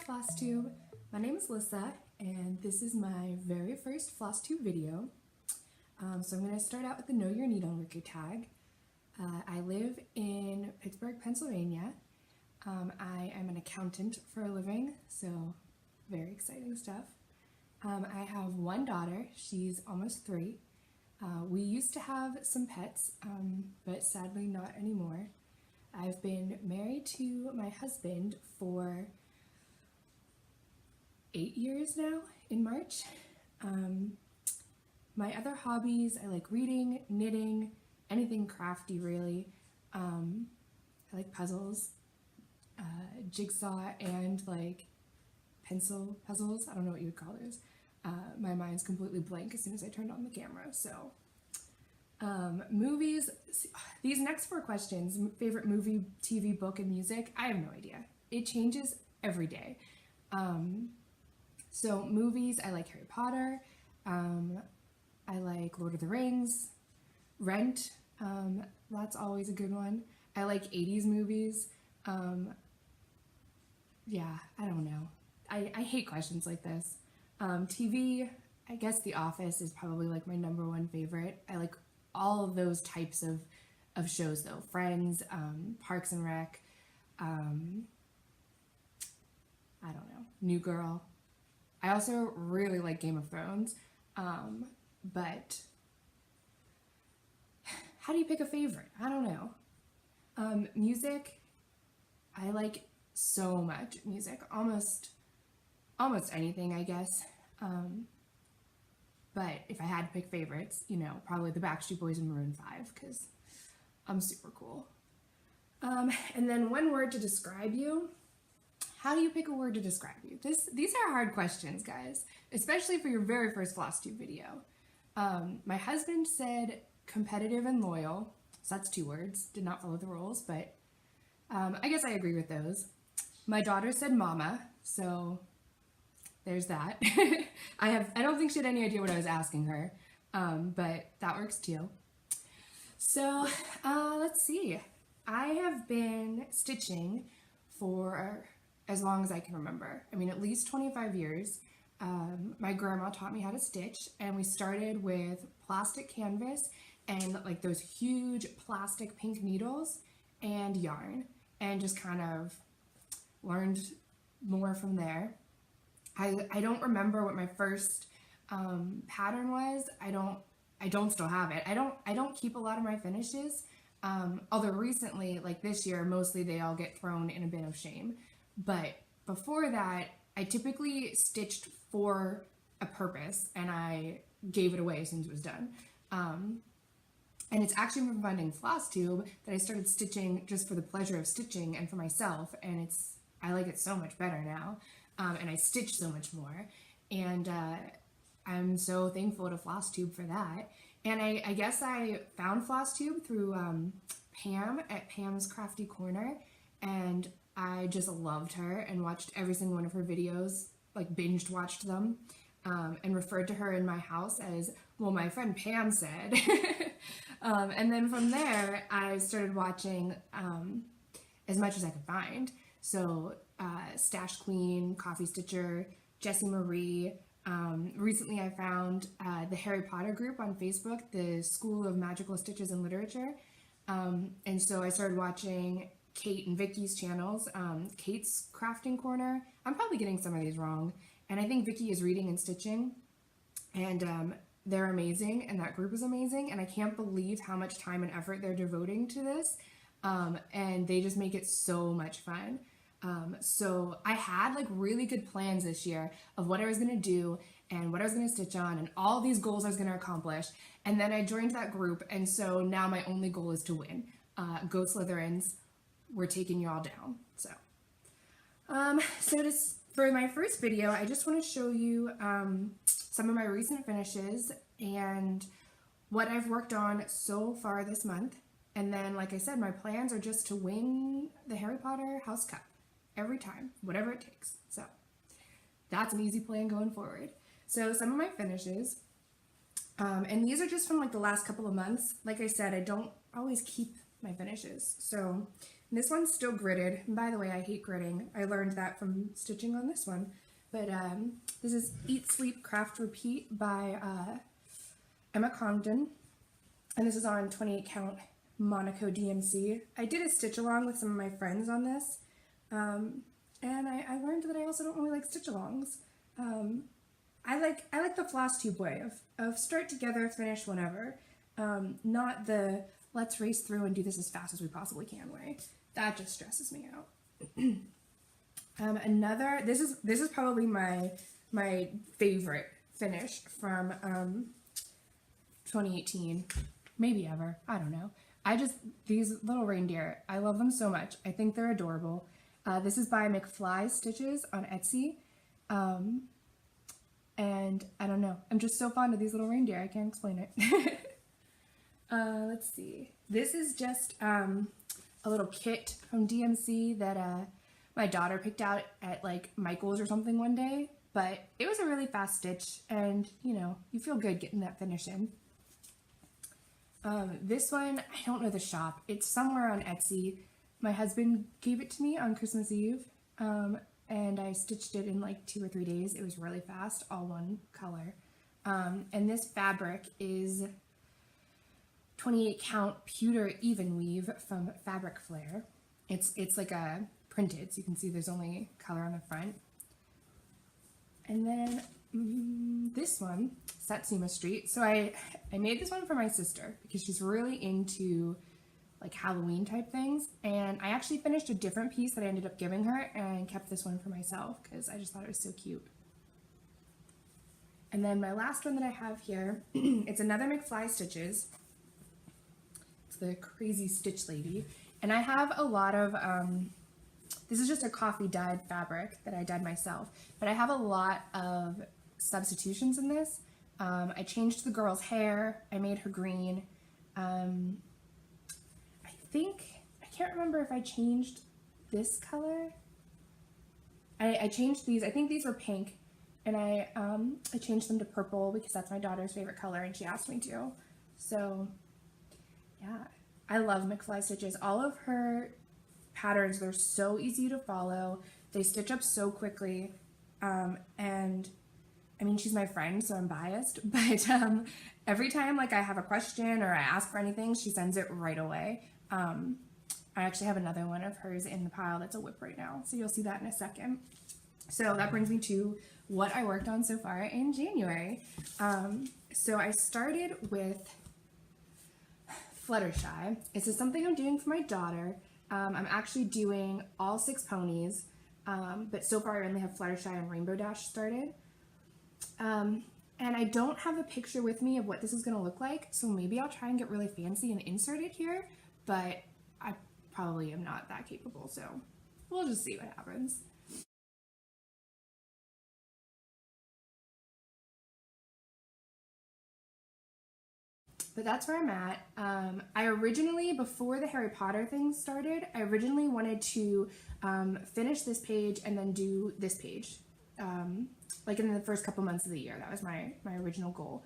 Flosstube. My name is Lissa, and this is my very first Flosstube video. So I'm going to start out with the Know Your Needle Worker tag. I live in Pittsburgh, Pennsylvania. I am an accountant for a living, so very exciting stuff. I have one daughter. She's almost 3. We used to have some pets, but sadly not anymore. I've been married to my husband for 8 years now in March. My other hobbies, I like reading, knitting, anything crafty really. I like puzzles, jigsaw, and like pencil puzzles. I don't know what you would call those. My mind's completely blank as soon as I turned on the camera, so. Movies, these next 4 questions, favorite movie, TV, book, and music, I have no idea. It changes every day. So movies, I like Harry Potter, I like Lord of the Rings, Rent, that's always a good one. I like 80s movies. Yeah, I don't know. I hate questions like this. TV, I guess The Office is probably like my #1 favorite. I like all of those types of shows though. Friends, Parks and Rec, I don't know, New Girl. I also really like Game of Thrones, but how do you pick a favorite? I don't know. Music, I like so much music, almost anything, I guess. But if I had to pick favorites, you know, probably the Backstreet Boys and Maroon 5, because I'm super cool. And then one word to describe you. How do you pick a word to describe you? These are hard questions, guys, especially for your very first Flosstube video. My husband said competitive and loyal, so that's 2 words. Did not follow the rules, but I guess I agree with those. My daughter said mama, so there's that. I don't think she had any idea what I was asking her, but that works too. So let's see. I have been stitching for as long as I can remember. I mean, at least 25 years. My grandma taught me how to stitch, and we started with plastic canvas and like those huge plastic pink needles and yarn, and just kind of learned more from there. I don't remember what my first pattern was. I don't still have it. I don't keep a lot of my finishes. Although recently, like this year, mostly they all get thrown in a bin of shame. But before that, I typically stitched for a purpose, and I gave it away as soon as it was done. And it's actually from finding Flosstube that I started stitching just for the pleasure of stitching and for myself, and I like it so much better now. And I stitch so much more, and I'm so thankful to Flosstube for that. And I guess I found Flosstube through Pam at Pam's Crafty Corner, and I just loved her and watched every single one of her videos, like binged watched them, and referred to her in my house as, well, my friend Pam said. And then from there, I started watching as much as I could find. So Stash Queen, Coffee Stitcher, Jessie Marie. Recently I found the Harry Potter group on Facebook, the School of Magical Stitches and Literature. And so I started watching Kate and Vicky's channels. Kate's Crafting Corner. I'm probably getting some of these wrong. And I think Vicky is Reading and Stitching. And they're amazing, and that group is amazing. And I can't believe how much time and effort they're devoting to this. And they just make it so much fun. So I had like really good plans this year of what I was going to do and what I was going to stitch on and all these goals I was going to accomplish. And then I joined that group, and so now my only goal is to win. Go Slytherins, we're taking you all down. So, for my first video, I just want to show you some of my recent finishes and what I've worked on so far this month. And then, like I said, my plans are just to win the Harry Potter House Cup every time, whatever it takes. So that's an easy plan going forward. So some of my finishes, and these are just from like the last couple of months. Like I said, I don't always keep my finishes. So And this one's still gridded. And by the way, I hate gridding. I learned that from stitching on this one. But this is Eat, Sleep, Craft, Repeat by Emma Congdon. And this is on 28 count Monaco DMC. I did a stitch along with some of my friends on this. And I learned that I also don't really like stitch alongs. I like the Flosstube way of start together, finish whenever. Not the let's race through and do this as fast as we possibly can way. That just stresses me out. This is probably my favorite finish from 2018, maybe ever. I don't know. These little reindeer, I love them so much. I think they're adorable. This is by McFly Stitches on Etsy. And I don't know. I'm just so fond of these little reindeer. I can't explain it. Let's see. This is just a little kit from DMC that my daughter picked out at like Michael's or something one day. But it was a really fast stitch, and you know, you feel good getting that finish in. This one, I don't know the shop. It's somewhere on Etsy. My husband gave it to me on Christmas Eve, and I stitched it in like 2 or 3 days. It was really fast, all one color. And this fabric is 28 count pewter even weave from Fabric Flare. It's like a printed, so you can see there's only color on the front. And then this one, Satsuma Street. So I made this one for my sister because she's really into like Halloween type things, and I actually finished a different piece that I ended up giving her and kept this one for myself because I just thought it was so cute. And then my last one that I have here, it's another McFly Stitches. It's the Crazy Stitch Lady, and I have a lot of this is just a coffee dyed fabric that I dyed myself, but I have a lot of substitutions in this. I changed the girl's hair. I made her green. I can't remember if I changed this color. I changed these. I think these were pink, and I changed them to purple because that's my daughter's favorite color, and she asked me to. So yeah, I love McFly Stitches. All of her patterns, they're so easy to follow. They stitch up so quickly, and I mean, she's my friend, so I'm biased, but every time like I have a question or I ask for anything, she sends it right away. I actually have another one of hers in the pile that's a whip right now, so you'll see that in a second. So that brings me to what I worked on so far in January. So I started with Fluttershy. This is something I'm doing for my daughter. I'm actually doing all 6 ponies, but so far I only have Fluttershy and Rainbow Dash started. And I don't have a picture with me of what this is going to look like, so maybe I'll try and get really fancy and insert it here, but I probably am not that capable, so we'll just see what happens. But that's where I'm at. I originally, before the Harry Potter thing started, I originally wanted to finish this page and then do this page. Like in the first couple months of the year. That was my original goal.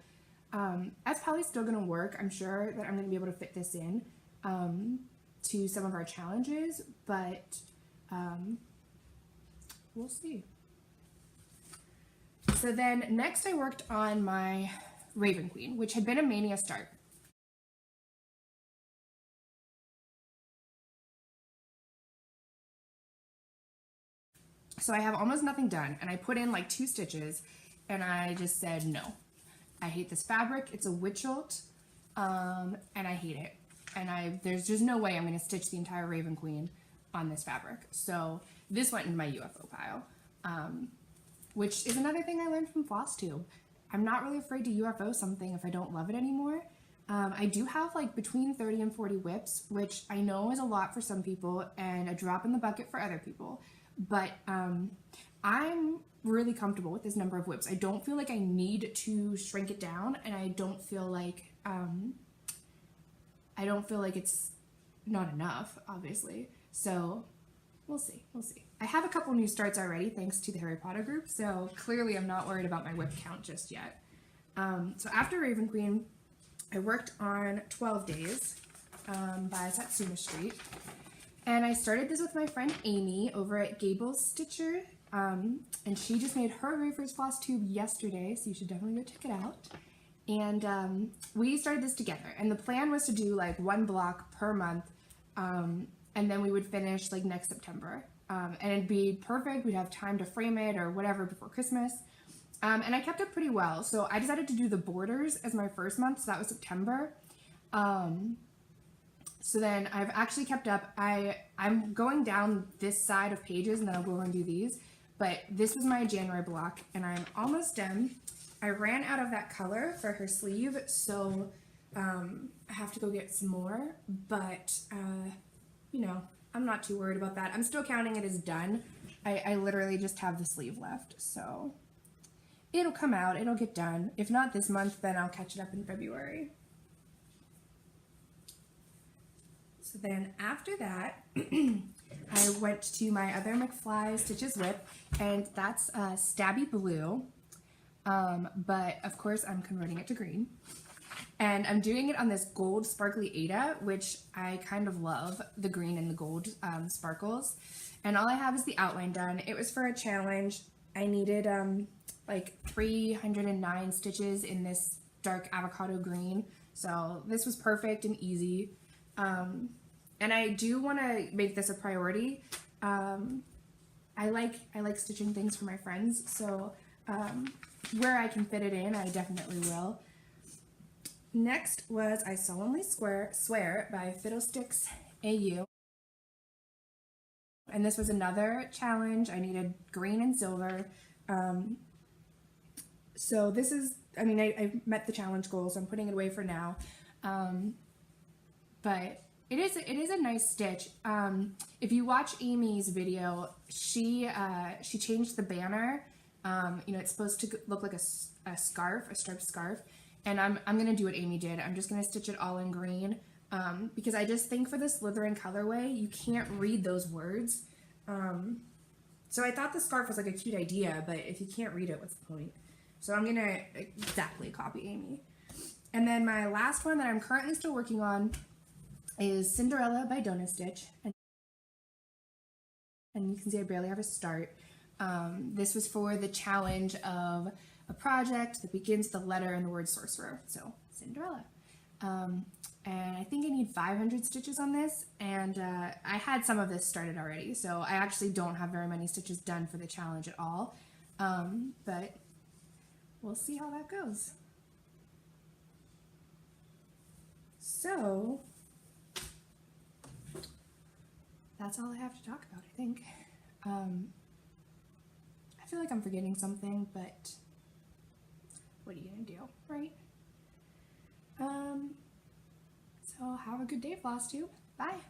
That's probably still going to work. I'm sure that I'm going to be able to fit this in to some of our challenges, but we'll see. So then next I worked on my Raven Queen, which had been a Mania start. So I have almost nothing done, and I put in like 2 stitches, and I just said, no, I hate this fabric. It's a witchelt, and I hate it. And there's just no way I'm going to stitch the entire Raven Queen on this fabric. So this went in my UFO pile, which is another thing I learned from Flosstube. I'm not really afraid to UFO something if I don't love it anymore. I do have like between 30 and 40 whips, which I know is a lot for some people and a drop in the bucket for other people. But I'm really comfortable with this number of whips. I don't feel like I need to shrink it down, and I don't feel like it's not enough, obviously. So we'll see. I have a couple new starts already thanks to the Harry Potter group, so clearly I'm not worried about my whip count just yet. So after Raven Queen, I worked on 12 Days by Satsuma Street. And I started this with my friend Amy over at McFly Stitches, and she just made her very first Flosstube yesterday, so you should definitely go check it out. And we started this together, and the plan was to do like one block per month, and then we would finish like next September. And it'd be perfect, we'd have time to frame it or whatever before Christmas. And I kept up pretty well, so I decided to do the borders as my first month, so that was September. So then I've actually kept up. I'm going down this side of pages and then I'll go and do these. But this was my January block and I'm almost done. I ran out of that color for her sleeve, so I have to go get some more. But, you know, I'm not too worried about that. I'm still counting it as done. I literally just have the sleeve left, so it'll come out, it'll get done. If not this month, then I'll catch it up in February. So then after that, I went to my other McFly Stitches whip, and that's Stabby Blue, but of course I'm converting it to green. And I'm doing it on this gold sparkly Ada, which I kind of love, the green and the gold sparkles. And all I have is the outline done. It was for a challenge. I needed like 309 stitches in this dark avocado green, so this was perfect and easy. And I do want to make this a priority. I like stitching things for my friends, so where I can fit it in, I definitely will. Next was I Solemnly Swear by Fiddlesticks AU. And this was another challenge. I needed green and silver. So this is, I mean, I met the challenge goal, so I'm putting it away for now. But it is a nice stitch. If you watch Amy's video, she changed the banner. You know, it's supposed to look like a scarf, a striped scarf. And I'm gonna do what Amy did. I'm just gonna stitch it all in green. Because I just think for the Slytherin colorway, you can't read those words. So I thought the scarf was like a cute idea, but if you can't read it, what's the point? So I'm gonna exactly copy Amy. And then my last one that I'm currently still working on is Cinderella by Donut Stitch. And you can see I barely have a start. This was for the challenge of a project that begins with the letter and the word sorcerer. So Cinderella. And I think I need 500 stitches on this, and I had some of this started already, so I actually don't have very many stitches done for the challenge at all, but we'll see how that goes. So that's all I have to talk about, I think. I feel like I'm forgetting something, but what are you gonna do, right? So have a good day, Flosstube. Bye.